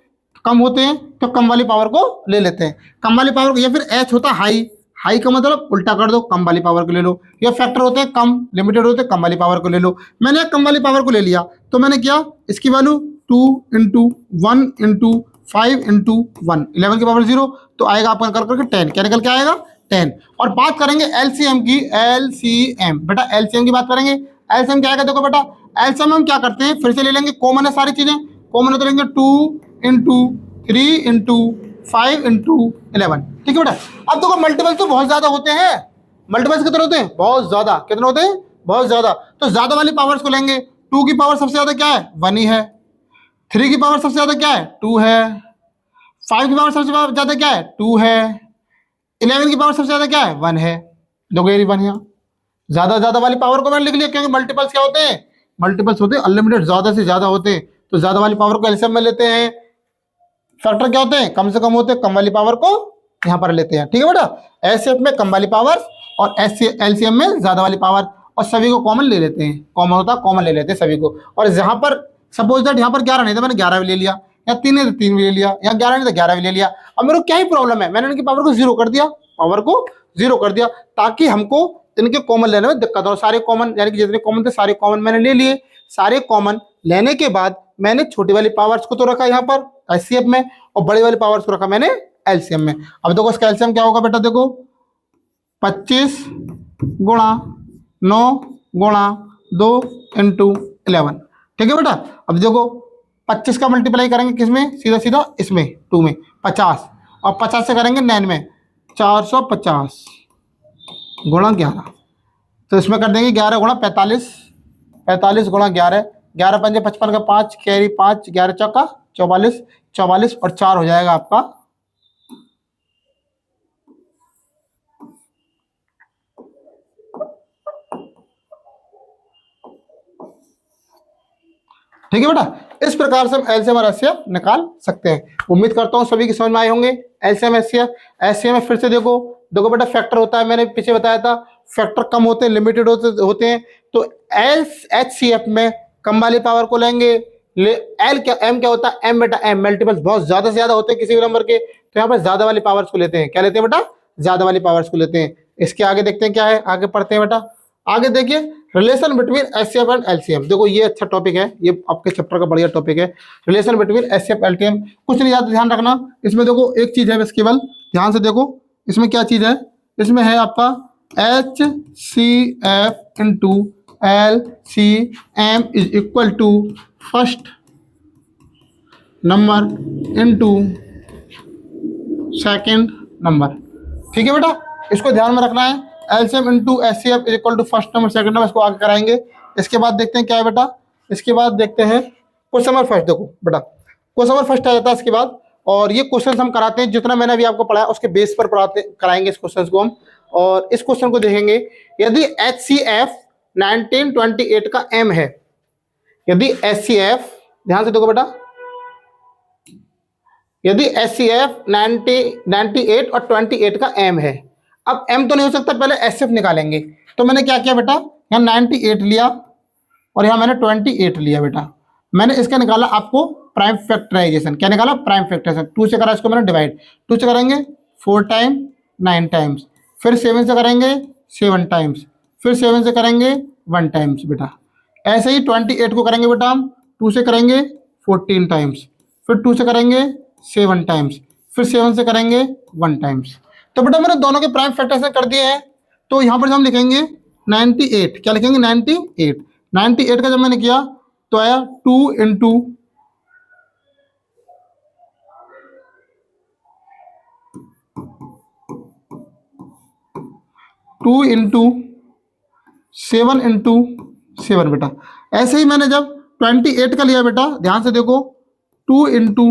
Speaker 1: कम होते हैं, तो कम वाली पावर को ले लेते हैं, कम वाली पावर को। या फिर एच होता हाई, हाई का मतलब उल्टा कर दो, कम वाली पावर को ले लो। या फैक्टर होते हैं कम, लिमिटेड होते हैं, कम वाली पावर को ले लो। मैंने कम वाली पावर को ले लिया, तो मैंने किया इसकी वैल्यू 2 इंटू 1 इंटू 5 इंटू 1, 11 की पावर 0, तो आएगा आपका कर करके 10, क्या निकल के आएगा 10। और बात करेंगे एलसीएम की, एलसीएम बेटा एलसीएम की बात करेंगे। एलसीएम क्या आएगा, देखो बेटा एलसीएम हम क्या करते हैं, फिर से ले लेंगे, कॉमन है सारी चीजें, कॉमन है तो लेंगे 2 इंटू 3 इंटू 5 इंटू 11, ठीक है बेटा। अब देखो मल्टीपल्स तो बहुत ज्यादा होते हैं, मल्टीपल्स कितने होते हैं, बहुत ज्यादा, कितने होते हैं, बहुत ज्यादा। तो ज्यादा वाली पावर्स को लेंगे, 2 की पावर सबसे ज्यादा क्या है, 1 ही है। 3 की पावर सबसे ज्यादा क्या है, 2 है। 5 की पावर सबसे ज्यादा क्या है, 2 है। 11 की पावर सबसे ज्यादा क्या है, 1 है। देखो ये 1 यहाँ ज्यादा वाली पावर को मैंने लिख लिया, क्योंकि मल्टीपल्स क्या होते हैं, मल्टीपल्स होते हैं अनलिमिटेड, ज्यादा से ज्यादा होते हैं, तो ज्यादा वाली पावर को एलसीएम में लेते हैं। फैक्टर क्या होते हैं, कम से कम होते हैं, कम वाली पावर को यहाँ पर लेते हैं, ठीक है बेटा। एचसीएफ में कम वाली पावर और एलसीएम में ज्यादा वाली पावर, और सभी को कॉमन ले लेते हैं, कॉमन होता है कॉमन ले लेते हैं सभी को। और यहाँ पर सपोज दैट यहाँ पर 11 नहीं था, मैंने 11 भी ले लिया, या 3 है तो 3 भी ले लिया, या 11 नहीं तो 11 भी ले लिया। अब मेरे को क्या ही प्रॉब्लम है, मैंने इनकी पावर को 0 कर दिया, पावर को 0 कर दिया, ताकि हमको इनके कॉमन लेने में दिक्कत हो। सारे कॉमन यानी कि जितने कॉमन थे सारे कॉमन मैंने ले लिए। सारे कॉमन लेने के बाद मैंने छोटी वाली पावर्स को तो रखा यहाँ पर एचसीएफ में, और बड़ी वाली पावर्स को रखा मैंने एलसीएम में। अब देखो इसका एलसीएम क्या होगा बेटा, देखो 25 गुणा 9 गुणा 2 इंटू 11, ठीक है बेटा। अब देखो 25 का मल्टीप्लाई करेंगे किसमें, सीधा सीधा इसमें 2 में 50, और 50 से करेंगे 9 में 450 गुणा 11, तो इसमें कर देंगे 11 गुणा 45, 45 गुणा 11, 11 पंजे 55 का 5 कैरी 5, 11 चौका 44, 44 और 4 हो जाएगा आपका, ठीक है बेटा। इस प्रकार से हम एलसीएम और एचसीएफ निकाल सकते हैं। उम्मीद करता हूं सभी की समझ में आए होंगे एलसीएम एचसीएफ। एचसीएफ में फिर से देखो बेटा फैक्टर होता है, मैंने पीछे बताया था, फैक्टर कम होते हैं, लिमिटेड होते हैं, तो एचसीएफ में कम वाली पावर को लेंगे। एल क्या, एम क्या होता है, एम बेटा एम मल्टीपल्स बहुत ज्यादा से ज्यादा होते हैं किसी भी नंबर के, तो यहाँ पर ज्यादा वाली पावर्स को लेते हैं, क्या लेते हैं बेटा, ज्यादा वाली पावर्स को लेते हैं। इसके आगे देखते हैं क्या है, आगे पढ़ते हैं बेटा। आगे देखिए relation between HCF and LCM. देखो ये अच्छा टॉपिक है, ये आपके चैप्टर का बढ़िया टॉपिक है, रिलेशन बिटवीन एचसीएफ एलसीएम। कुछ नहीं ज्यादा ध्यान रखना, इसमें देखो एक चीज है बस, केवल ध्यान से देखो इसमें क्या चीज है। इसमें है आपका HCF into LCM is equal to first number into second number. ठीक है बेटा, इसको ध्यान में रखना है। LCM into HCF is equal to first number second number, इसको आगे कराएंगे। इसके बाद देखते हैं क्या है बेटा, इसके बाद देखते हैं क्वेश्चन नंबर फर्स्ट। देखो बेटा क्वेश्चन नंबर फर्स्ट आ जाता है इसके बाद, और ये क्वेश्चन हम कराते हैं जितना मैंने अभी आपको पढ़ाया उसके बेस पर कराएंगे इस क्वेश्चन को हम। और इस क्वेश्चन को देखेंगे, यदि HCF 1928 का M है, यदि HCF, ध्यान से देखो बेटा, यदि HCF 98 और 28 का M है। अब M तो नहीं हो सकता, पहले HCF निकालेंगे। तो मैंने क्या किया बेटा, यहाँ 98 लिया और यहाँ मैंने 28 लिया बेटा। मैंने इसका निकाला आपको प्राइम फैक्टराइजेशन। क्या निकाला, प्राइम फैक्टराइजेशन। 2 से करा इसको मैंने डिवाइड, 2 से करेंगे 4 टाइम 9 टाइम्स, फिर 7 से करेंगे 7 टाइम्स, फिर 7 से करेंगे 1 टाइम्स बेटा। ऐसे ही 28 को करेंगे बेटा हम 2 से करेंगे 14 टाइम्स, फिर 2 से करेंगे 7 टाइम्स, फिर 7 से करेंगे 1 टाइम्स। तो बेटा मैंने दोनों के प्राइम फैक्टराइजेशन कर दिए हैं। तो यहाँ पर हम लिखेंगे 98, क्या लिखेंगे 98। 98 का जब मैंने किया तो आया 2 इंटू 7 इंटू 7 बेटा। ऐसे ही मैंने जब 28 का लिया बेटा, ध्यान से देखो 2 इंटू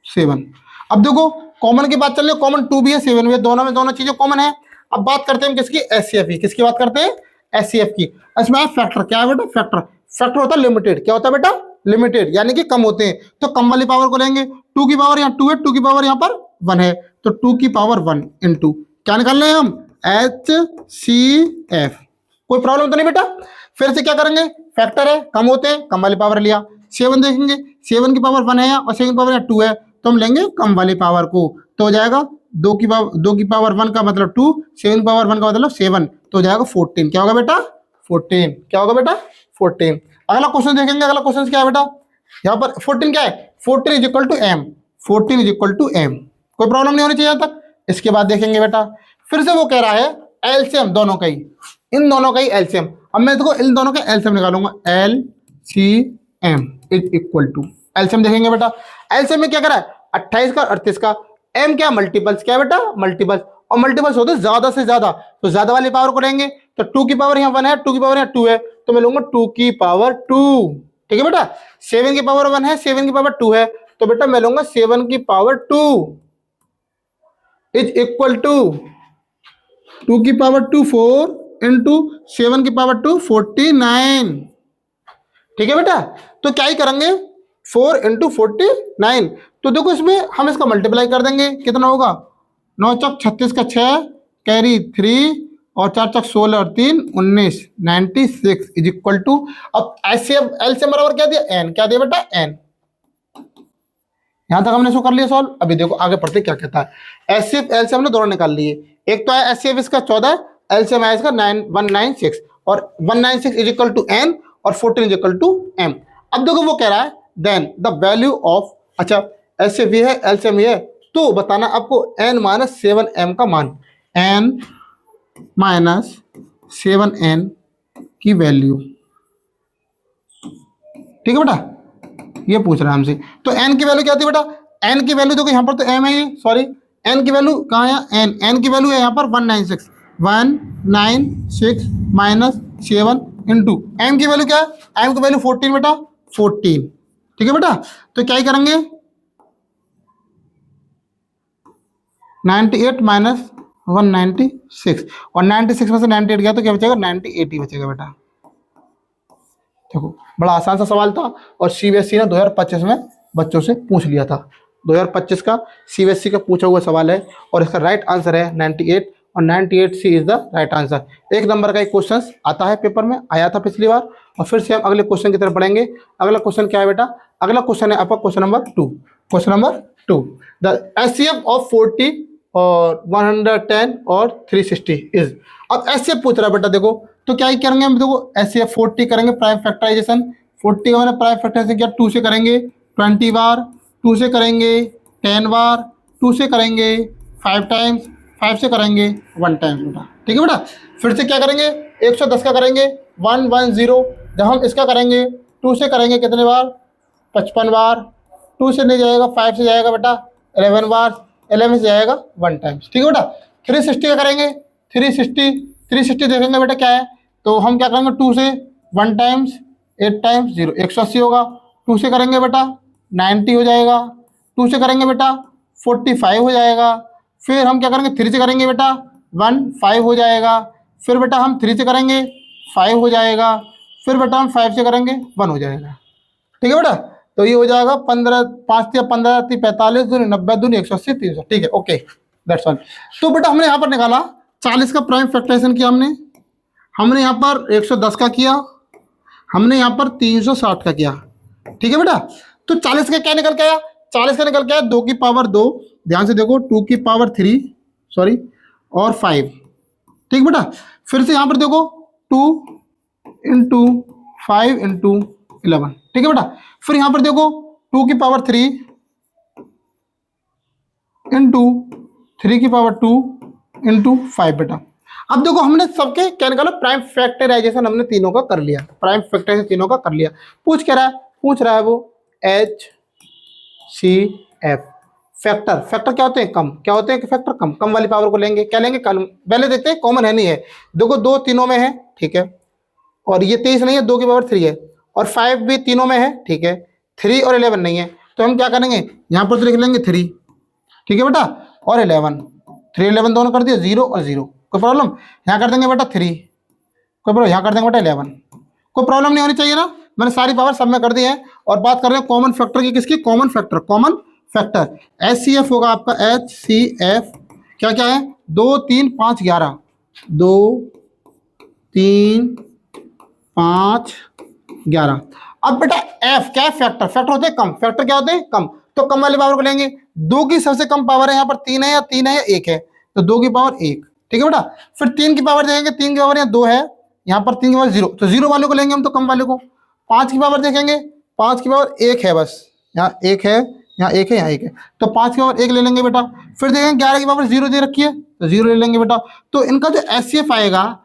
Speaker 1: 7। अब देखो कॉमन की बात चल रही है, कॉमन 2 भी है 7 भी है, दोनों में दोनों चीजें कॉमन है। अब बात करते हैं किसकी, एचसीएफ की। किसकी बात करते हैं, एचसीएफ की। इसमें फैक्टर क्या है बेटा, फैक्टर होता है लिमिटेड। क्या होता है बेटा, लिमिटेड, यानी कि कम होते हैं। तो कम वाली पावर को लेंगे, 2 की पावर यहाँ 2 है, 2 की पावर यहाँ पर 1 है, तो 2 की पावर 1 इंटू क्या निकाल रहे हैं हम, HCF। कोई प्रॉब्लम तो नहीं बेटा। फिर से क्या करेंगे, फैक्टर है, कम होते हैं, कम वाली पावर लिया। 7 देखेंगे, 7 की पावर 1 है और 7 की पावर 2 है, तो हम लेंगे कम वाली पावर को। तो हो जाएगा 2 की पावर 1 का मतलब 2, 7 की पावर 1 का मतलब 7, तो हो जाएगा 14। क्या होगा बेटा, 14। क्या होगा बेटा, 14। अगला क्वेश्चन देखेंगे, अगला क्वेश्चन क्या है बेटा, यहाँ पर 14 क्या है, 14 is equal to M। 14 is equal to M, कोई प्रॉब्लम नहीं होनी चाहिए यहाँ तक। इसके बाद देखेंगे बेटा, फिर से वो कह रहा है एलसीएम दोनों का ही, इन दोनों का ही एलसीएम। अब मैं देखो इन दोनों का एलसीएम निकालूंगा, LCM is equal to, LCM देखेंगे बेटा। एलसीएम में क्या करा है, 28 का 38 का, M क्या मल्टीपल्स, क्या बेटा मल्टीपल्स, और मल्टीपल्स होते ज्यादा से ज्यादा, तो ज्यादा वाली पावर को लेंगे। तो 2 की पावर यहाँ 1 है, 2 की पावर यहाँ 2 है, तो मैं लूंगा 2 की पावर 2। ठीक है बेटा, 7 की पावर 1 है, 7 की पावर 2 है, तो बेटा मैं लूंगा 7 की पावर 2 इज इक्वल टू 2 की पावर 2 4 इंटू 7 की पावर 2 49। ठीक है बेटा, तो क्या ही करेंगे 4 इंटू 49। तो देखो इसमें हम इसका मल्टीप्लाई कर देंगे, कितना होगा, 9 चौक 36 का 6 कैरी 3 और 4 चौक 16 और 3 19, 96 इज इक्वल टू, अब एलसीएम बराबर क्या दिया, एन। क्या दिया बेटा, एन। यहां तक हमने इसको कर लिया सॉल्व। अभी देखो आगे पढ़ते क्या कहता है। एचसीएफ एलसीएम हमने दोनों निकाल लिए। एक तो है एचसीएफ इसका 14, एलसीएम है इसका 196, और 196 इज इक्वल टू एन और 14 इज इक्वल टू एम। अब देखो वो कह रहा है देन द वैल्यू ऑफ, अच्छा एचसीएफ ये है, एलसीएम ये है, तो बताना आपको n माइनस 7m का मान, n माइनस 7n की वैल्यू। ठीक है बेटा, ये पूछ रहा है हमसे। तो n की वैल्यू क्या होती है बेटा, n की वैल्यू देखो यहाँ पर तो m है, ये सॉरी n की वैल्यू कहाँ है, n की वैल्यू है यहाँ पर 196 माइनस 7 इंटू m की वैल्यू क्या है, m की वैल्यू 14 बेटा, 14। ठीक है बेटा, तो क्या ही करेंगे 98 माइनस 196, और 96 में से 98 गया तो क्या बचेगा, 98 ही बचेगा बेटा। देखो बड़ा आसान सा सवाल था, और सीबीएसई ने 2025 में बच्चों से पूछ लिया था। 2025 का सीबीएसई का पूछा हुआ सवाल है, और इसका राइट आंसर है 98, और 98 C is the right answer. 1 number का एक क्वेश्चन आता है पेपर में, आया था पिछली बार। और फिर से हम अगले क्वेश्चन की तरफ बढ़ेंगे। अगला क्वेश्चन क्या है बेटा, अगला क्वेश्चन है आपका question number 2। Question number 2, the HCF of 40 और 110 और 360 इज। अब एचसीएफ पूछ रहा है बेटा, देखो तो क्या ही करेंगे हम, देखो ऐसे 40 करेंगे प्राइम फैक्टराइजेशन, 40 का मैंने प्राइम फैक्टराइजेशन किया 2 से करेंगे 20 बार, 2 से करेंगे 10 बार, 2 से करेंगे 5 टाइम्स, 5 से करेंगे 1 टाइम्स बेटा। ठीक है बेटा। फिर से क्या करेंगे 110 का करेंगे 110। जब हम इसका करेंगे 2 से करेंगे कितने बार 55 बार, 2 से नहीं जाएगा 5 से जाएगा बेटा 11 बार, 11 से जाएगा 1 टाइम्स। ठीक है बेटा। 360 का करेंगे 360 देखेंगे बेटा क्या है, तो हम क्या करेंगे 2 से 1 टाइम्स 8 टाइम्स 0 180 होगा, 2 से करेंगे बेटा 90 हो जाएगा, 2 से करेंगे बेटा 45 हो जाएगा, फिर हम क्या करेंगे 3 से करेंगे बेटा 15 हो जाएगा, फिर बेटा हम 3 से करेंगे 5 हो जाएगा, फिर बेटा हम 5 से करेंगे 1 हो जाएगा। ठीक है बेटा। तो ये हो जाएगा 15 5 या 15 45 दूनी 90 दूनी 180 300। ठीक है ओके दैट्स ऑल। तो बेटा हमने यहाँ पर निकाला 40 का प्राइम फैक्टराइजेशन किया हमने यहाँ पर 110 का किया, हमने यहाँ पर 360 का किया। ठीक है बेटा। तो 40 का क्या निकल के आया, 40 का निकल के आया 2 की पावर 2, ध्यान से देखो 2 की पावर 3 सॉरी और 5। ठीक बेटा। फिर से यहाँ पर देखो 2 इंटू 5 इंटू 11। ठीक है बेटा। फिर यहाँ पर देखो 2 की पावर 3 इंटू 3 की पावर 2 इंटू 5 बेटा। अब देखो हमने सबके क्या निकाला प्राइम फैक्टराइजेशन हमने तीनों का कर लिया, प्राइम फैक्टराइजेशन तीनों का कर लिया। पूछ रहा है वो H C F factor. Factor क्या होते हैं कम, क्या होते हैं फैक्टर कम, कम वाली पावर को लेंगे, क्या लेंगे कम। पहले देखते हैं कॉमन है नहीं है, देखो 2 तीनों में है ठीक है, और ये 23 नहीं है 2 की पावर 3 है, और 5 भी तीनों में है ठीक है, 3 और 11 नहीं है। तो हम क्या करेंगे यहाँ पर तो लिख लेंगे 3 ठीक है बेटा, और 11 3 11 दोनों कर दिए 0 और 0, कोई प्रॉब्लम। यहाँ कर देंगे बेटा 3, कोई प्रॉब्लम, यहाँ कर देंगे बेटा 11, कोई प्रॉब्लम नहीं होनी चाहिए ना। मैंने सारी पावर सब में कर दी है। और बात कर रहे हैं कॉमन फैक्टर की, किसकी common factor H C F होगा आपका, एच सी एफ क्या क्या है 2 3 5 11, 2 3 5 11। अब बेटा एफ क्या है फैक्टर होते हैं कम, फैक्टर क्या होते हैं कम, तो कम वाली पावर को लेंगे। 2 की सबसे कम पावर है यहाँ पर 3 है या 3 है या 1 है, तो 2 की पावर 1 ठीक है बेटा। फिर 3 की पावर देखेंगे, 3 की पावर यहाँ 2 है, यहाँ पर 3 की पावर 0, तो 0 वाले को लेंगे हम तो कम वाले को। 5 की पावर देखेंगे, 5 की पावर 1 है बस, यहाँ 1 है, यहाँ 1 है, यहाँ 1 है, तो 5 की पावर 1 ले लेंगे बेटा। फिर देखेंगे 11 की पावर 0 दे रखी है, तो 0 ले लेंगे बेटा। तो इनका जो एचसीएफ आएगा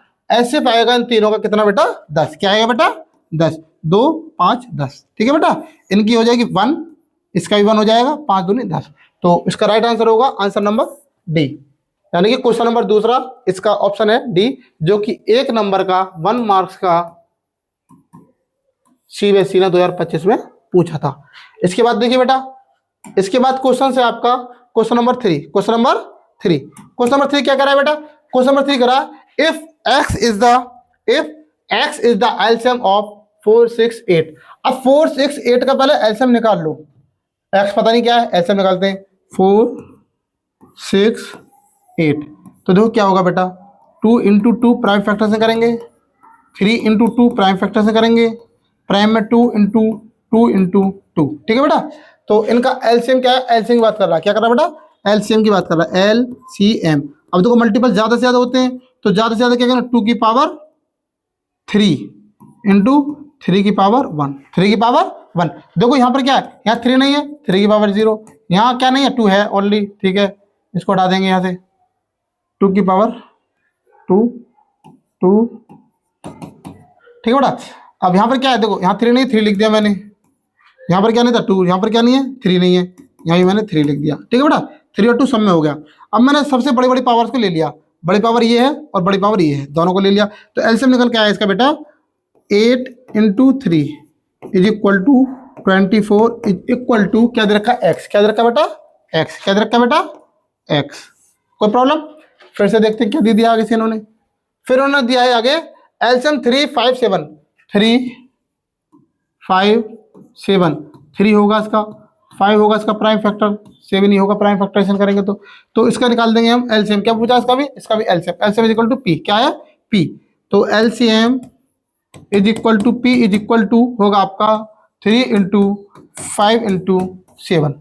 Speaker 1: इन तीनों का कितना बेटा 10, क्या आएगा बेटा 10, 2 5 10 ठीक है बेटा। इनकी हो जाएगी 1, इसका भी 1 हो जाएगा, 5 दूनी 10। तो इसका राइट आंसर होगा आंसर नंबर डी, यानी कि क्वेश्चन नंबर दूसरा इसका ऑप्शन है डी, जो कि 1 नंबर का 1 मार्क्स का सीबीएसई ने 2025 में पूछा था। इसके बाद देखिए बेटा, इसके बाद क्वेश्चन है आपका क्वेश्चन नंबर 3। क्वेश्चन नंबर 3 क्या करा है बेटा, क्वेश्चन नंबर 3 करा if x is the LCM of 4 6 8। अब 4 6 8 का पहले एलसीएम निकाल लो, x पता नहीं क्या है, एलसीएम निकालते हैं 4 6 8। तो देखो क्या होगा बेटा 2 इंटू 2 प्राइम फैक्टर से करेंगे, 3 इंटू 2 प्राइम फैक्टर से करेंगे, प्राइम में 2 इंटू 2 इंटू 2 ठीक है बेटा। तो इनका एलसीएम क्या है, एलसीएम की बात कर रहा है, क्या कर रहा है बेटा एलसीएम की बात कर रहा है, एलसीएम। अब देखो मल्टीपल ज्यादा से ज्यादा होते हैं, तो ज्यादा से ज्यादा क्या करना 2 की पावर 3 इंटू 3 की पावर 1, 3 की पावर 1। देखो यहाँ पर क्या है, यहाँ 3 नहीं है, 3 की पावर 0, यहाँ क्या नहीं है 2 है ओनली ठीक है, इसको हटा देंगे यहाँ से 2 की पावर 2 ठीक है बेटा। अब यहाँ पर क्या है देखो, यहाँ 3 नहीं, 3 लिख दिया मैंने, यहाँ पर क्या नहीं था 2, यहाँ पर क्या नहीं है 3 नहीं है, यहाँ भी मैंने 3 लिख दिया ठीक है बेटा। 3 और 2 सब में हो गया। अब मैंने सबसे बड़ी बड़ी पावर्स को ले लिया, बड़ी पावर ये है और बड़ी पावर ये है, दोनों को ले लिया। तो एलसीएम निकल के आया इसका बेटा 8 into 3 is equal to 24 is equal to क्या दे रखा है x, क्या दे रखा बेटा x, क्या दे रखा बेटा x। कोई प्रॉब्लम। फिर से देखते हैं क्या दे दिया आगे से इन्होंने, फिर उन्होंने दिया है आगे एलसीएम 3 5 7, 3 5 7, 3 होगा इसका, 5 होगा इसका प्राइम फैक्टर, 7 ही होगा प्राइम फैक्टराइजेशन करेंगे तो इसका निकाल देंगे हम एलसीएम। क्या पूछा इसका भी LCM is equal to P, क्या है पी। तो LCM is equal to P is equal to होगा आपका 3 इंटू 5 इंटू 7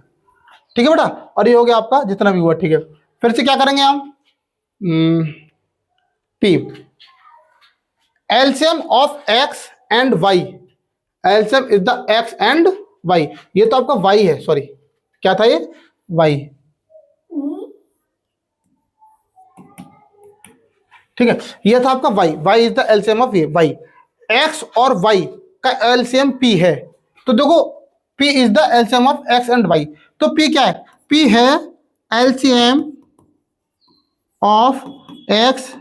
Speaker 1: ठीक है बेटा। और ये हो गया आपका जितना भी हुआ ठीक है। फिर से क्या करेंगे हम P LCM of X and Y, LCM is the X and Y, ये तो आपका वाई है, सॉरी क्या था ये, वाई, ठीक है, ये था आपका Y, Y is the LCM of ये वाई, एक्स और वाई का एलसीएम पी है, तो देखो P is the LCM of X and Y, तो पी क्या है, पी है LCM of X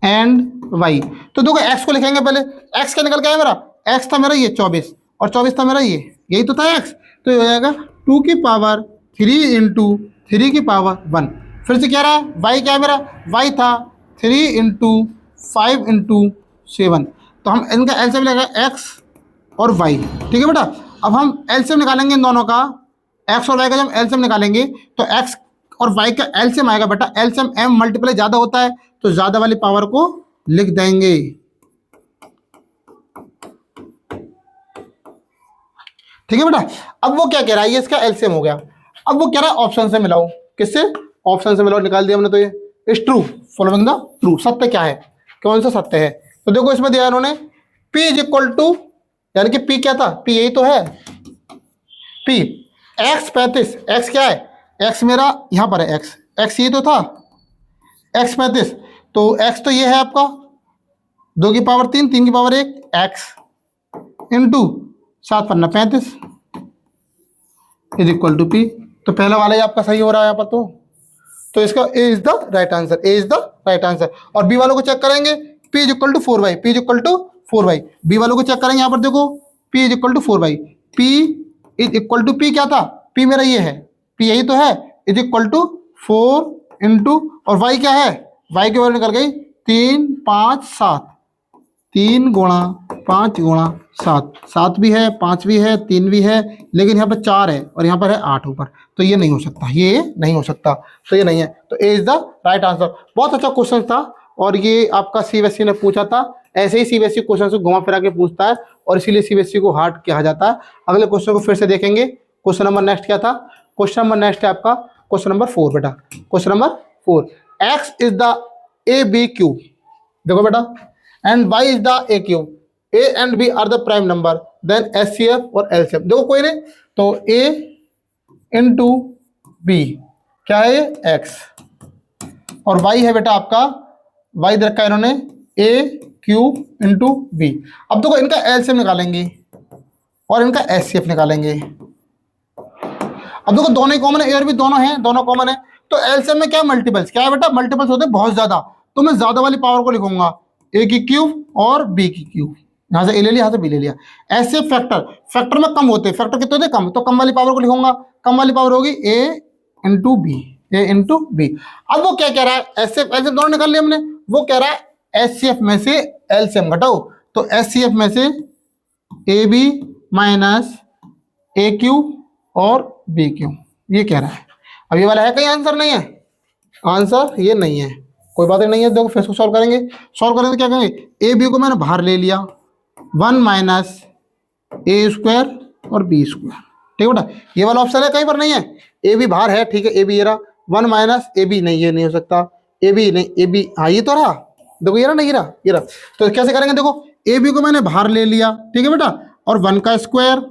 Speaker 1: and Y, तो देखो एक्स को लिखेंगे पहले, एक्स क्या निकल के आया मेरा, एक्स था मेरा ये 24 और 24 था मेरा ये, यही तो था एक्स, तो ये हो जाएगा 2 की पावर 3 इंटू 3 की पावर 1, फिर से क्या रहा है, वाई क्या है मेरा, वाई था 3 इंटू 5 इंटू 7, तो हम इनका एलसीएम लेगा एक्स और वाई, ठीक है बेटा, अब हम एलसीएम निकालेंगे इन दोनों का, एक्स और वाई का जब एलसीएम निकालेंगे तो एक्स और वाई का एलसीएम आएगा बेटा, एलसीएम एम मल्टीप्लाई ज्यादा होता है तो ज्यादा वाली पावर को लिख देंगे, ठीक है बेटा। अब वो क्या कह रहा है, ये इसका एलसीएम हो गया, अब वो कह रहा है ऑप्शन से मिलाओ, किससे, ऑप्शन से मिलाओ, निकाल दिया हमने, तो ये is true following the true, सत्य क्या है, कौन सा सत्य है, तो देखो इसमें दिया इन्होंने P इज इक्वल टू, यानी कि P क्या था, P यही तो है, P x 35, x क्या है, x मेरा यहां पर है, x ये तो था, x 35, तो x तो ये है आपका 2 की पावर 3, 3 की पावर 1, x इंटू 7 पन्ना 35 इज इक्वल टू P, तो पहला वाला ही आपका सही हो रहा है यहाँ पर, तो इसका A is the right answer, A is the right answer, और B वालों को चेक करेंगे, P is equal to 4y, P is equal to 4y, B वालों को चेक करेंगे, यहाँ पर देखो P is equal to 4y, P is equal to, P क्या था, P मेरा ये है, P यही तो है, इज इक्वल टू 4 इंटू, और Y क्या है, Y की वैल्यू निकल गई 3 5 7, 3 गुणा 5 गुणा 7, 7 भी है, 5 भी है, 3 भी है, लेकिन यहाँ पर 4 है और यहाँ पर है 8 ऊपर, तो ये नहीं हो सकता, ये नहीं हो सकता, तो ये नहीं है, तो ए इज द राइट आंसर। बहुत अच्छा क्वेश्चन था और ये आपका सीबीएसई ने पूछा था, ऐसे ही सीबीएसई क्वेश्चन को घुमा फिरा के पूछता है और इसीलिए सीबीएसई को हार्ड कहा जाता है। अगले क्वेश्चन को फिर से देखेंगे, क्वेश्चन नंबर नेक्स्ट क्या था, क्वेश्चन नंबर नेक्स्ट है आपका क्वेश्चन नंबर 4 बेटा, question number 4, X is the A B cube, देखो बेटा, and y is the A cube, a and b are the prime number, then HCF और LCM, देखो कोई नहीं, तो a इंटू बी क्या है ये x, और y है बेटा आपका, y दे रखा है इन्होंने a क्यूब इंटू बी, अब देखो इनका LCM निकालेंगे और इनका HCF निकालेंगे, अब देखो दोनों ही कॉमन है, a और b दोनों हैं, दोनों कॉमन है, तो LCM में क्या मल्टीपल्स, क्या है बेटा, मल्टीपल्स होते हैं बहुत ज्यादा, तो मैं ज्यादा वाली पावर को लिखूंगा, a की क्यूब और b की क्यूब, यहाँ से a ले लिया, यहाँ से b ले लिया, ऐसे फैक्टर, फैक्टर में कम होते हैं, फैक्टर कितने होते हैं, कम, तो कम वाली पावर को लिखूंगा, कम वाली पावर होगी a into B, a into B. अब वो क्या कह रहा है, एचसीएफ एलसीएम दोनों निकाल लिया हमने, वो कह रहा है एचसीएफ में से एलसीएम घटाओ, तो एचसीएफ में से A B minus A cube और बी क्यू, ये कह रहा है। अब ये वाला है कहीं आंसर नहीं है, आंसर ये नहीं है, कोई बात नहीं है, देखो फिर इसको सॉल्व करेंगे, सॉल्व करेंगे तो क्या करेंगे, ए बी को मैंने बाहर ले लिया, 1 माइनस ए स्क्वायर और बी स्क्वायर, ठीक है बेटा, ये वाला ऑप्शन है कहीं पर नहीं है, ए बी बाहर है, ठीक है, ए बी ये रहा, 1 माइनस ए बी नहीं, ये नहीं हो सकता, ए बी नहीं, ए बी हाँ ये तो रहा, देखो ये रहा नहीं, ये रहा, तो कैसे करेंगे, देखो ए बी को मैंने बाहर ले लिया, ठीक है बेटा, और 1 का स्क्वायर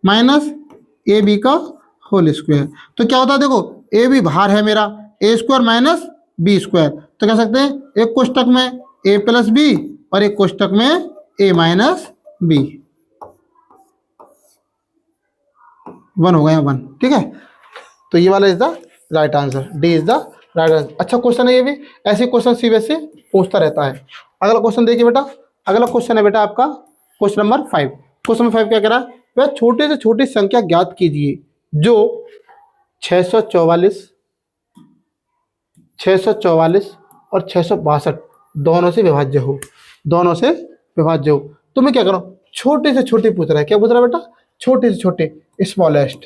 Speaker 1: माइनस ए बी का होल स्क्वायर, तो क्या होता है, देखो ए बी बाहर है मेरा, ए स्क्वायर माइनस बी स्क्वायर, तो कह सकते हैं एक कोष्टक में ए प्लस बी और एक कोष्टक में ए माइनस बी, 1 हो गया 1, ठीक है, तो ये वाला is the right answer, D is the right answer. अच्छा क्वेश्चन है ये भी, ऐसे क्वेश्चन सीबीएसई पूछता रहता है। अगला क्वेश्चन देखिए बेटा, अगला क्वेश्चन है बेटा आपका क्वेश्चन नंबर 5। क्वेश्चन नंबर 5 क्या कह रहा है, वह छोटे से छोटी संख्या ज्ञात कीजिए जो 644 और 662 दोनों से विभाज्य हो, दोनों से विभाज्य हो। तो मैं क्या करूं, छोटे से छोटे पूछ रहा है, क्या पूछ रहा है बेटा, छोटे से छोटे, स्मॉलेस्ट,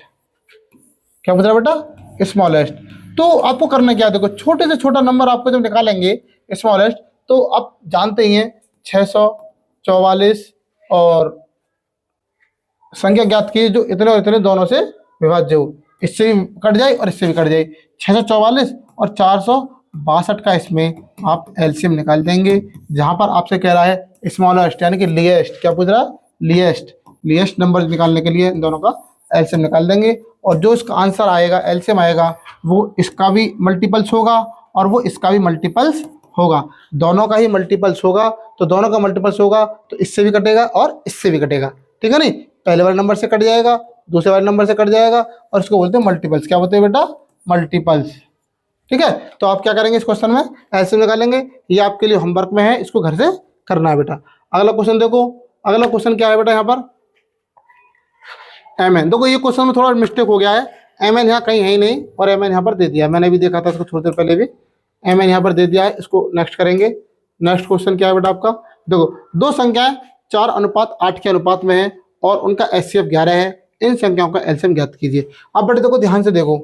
Speaker 1: क्या पूछ रहा है बेटा, स्मॉलेस्ट। तो आपको करना क्या है, देखो छोटे से छोटा नंबर आपको जब निकालेंगे स्मॉलेस्ट, तो आप जानते ही हैं 644 और संख्या ज्ञात की जो इतने और इतने दोनों से विभाज्य हो, इससे भी कट जाए और इससे भी कट जाए, 644 और 62 का इसमें आप एलसीएम निकाल देंगे। जहाँ पर आपसे कह रहा है स्मॉलेस्ट यानी कि लिएस्ट, क्या पूछ रहा है, लिएस्ट नंबर निकालने के लिए इन दोनों का एलसीएम निकाल देंगे। और जो इसका आंसर आएगा, एलसीएम आएगा, वो इसका भी मल्टीपल्स होगा और वो इसका भी मल्टीपल्स होगा। दोनों का ही मल्टीपल्स होगा, तो दोनों का मल्टीपल्स होगा तो इससे भी कटेगा और इससे भी कटेगा, ठीक है नहीं। पहले वाले नंबर से कट जाएगा, दूसरे वाले नंबर से कट जाएगा, और इसको बोलते हैं मल्टीपल्स। क्या बोलते हैं बेटा, मल्टीपल्स, ठीक है। तो आप क्या करेंगे, इस क्वेश्चन में एलसीएम निकालेंगे। ये आपके लिए होमवर्क में है, इसको घर से करना है बेटा। अगला क्वेश्चन देखो, अगला क्वेश्चन क्या है बेटा, यहाँ पर एम एन। देखो ये क्वेश्चन में थोड़ा मिस्टेक हो गया है, एम एन यहाँ कहीं है ही नहीं और एम एन यहाँ पर दे दिया है। मैंने भी देखा था इसको थोड़ी देर पहले भी, एम एन यहाँ पर दे दिया है। इसको नेक्स्ट करेंगे। नेक्स्ट क्वेश्चन क्या है बेटा आपका, देखो दो संख्याएं 4:8 के अनुपात में है और उनका एचसीएफ 11 है। इन संख्याओं का एलसीएम ज्ञात कीजिए। अब बेटे देखो ध्यान से देखो,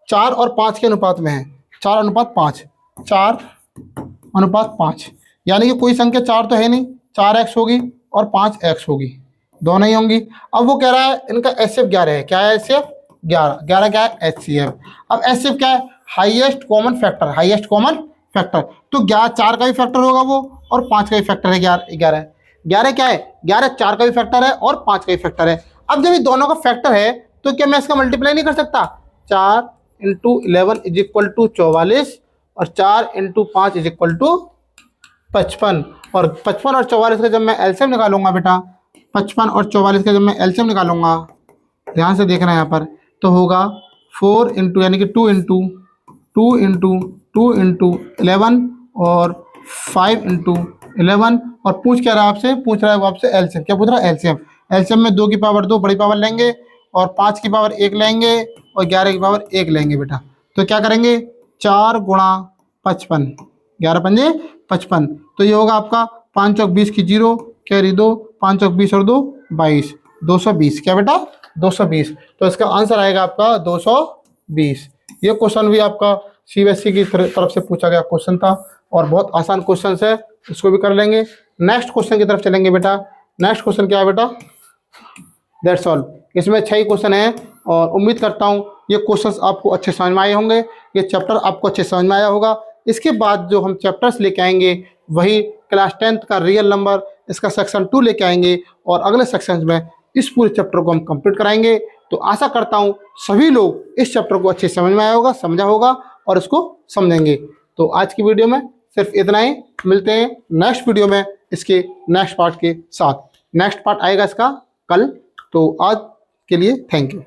Speaker 1: 4 और 5 के अनुपात में है, 4:5, 4:5, यानी कि कोई संख्या 4 तो है नहीं, 4x होगी और 5x होगी, दोनों ही होंगी। अब वो कह रहा है इनका एचसीएफ 11 है। क्या है एचसीएफ, 11 क्या है एचसीएफ। अब एचसीएफ क्या है, highest common factor, highest common factor. तो 4 का भी फैक्टर होगा वो और 5 का भी फैक्टर है 11। 11 क्या है, 11 4 का भी फैक्टर है और 5 का भी फैक्टर है। अब जब ये दोनों का फैक्टर है तो क्या मैं इसका मल्टीप्लाई नहीं कर सकता, 4 × 11 = 44 और 4 × 5 = 55। और 55 और 44 का जब मैं एलसीएम निकालूंगा बेटा, 55 और 44 का जब मैं एलसीएम निकालूंगा, ध्यान से देखना यहाँ पर, तो होगा 4 × यानी कि 2 × 11 और 5 × 11। और पूछ क्या रहा है आपसे, पूछ रहा है वो आपसे एलसीएम। क्या पूछ रहा है, एलसीएम। एलसीएम में 2 की पावर 2 बड़ी पावर लेंगे और 5 की पावर 1 लेंगे और 11 की पावर 1 लेंगे बेटा। तो क्या करेंगे, 4 × 55, 11 पंजे 55। तो ये होगा आपका 5 चौक 20 की 0 कैरी 2, 5 चौक 20 और 2 22, 220। क्या बेटा, 220। तो इसका आंसर आएगा आपका 220। ये क्वेश्चन भी आपका सीबीएसई की तरफ से पूछा गया क्वेश्चन था और बहुत आसान क्वेश्चन है, इसको भी कर लेंगे। नेक्स्ट क्वेश्चन की तरफ चलेंगे बेटा। नेक्स्ट क्वेश्चन क्या है बेटा, दैट्स ऑल। इसमें 6 ही क्वेश्चन है और उम्मीद करता हूँ ये क्वेश्चंस आपको अच्छे समझ में आए होंगे, ये चैप्टर आपको अच्छे समझ में आया होगा। इसके बाद जो हम चैप्टर्स लेके आएंगे वही क्लास 10th का रियल नंबर, इसका सेक्शन 2 लेके आएंगे और अगले सेक्शन में इस पूरे चैप्टर को हम कंप्लीट कराएंगे। तो आशा करता हूँ सभी लोग इस चैप्टर को अच्छे समझ में आया होगा, समझा होगा और इसको समझेंगे। तो आज की वीडियो में सिर्फ इतना ही, मिलते हैं नेक्स्ट वीडियो में इसके नेक्स्ट पार्ट के साथ। नेक्स्ट पार्ट आएगा इसका कल। तो आज के लिए थैंक यू।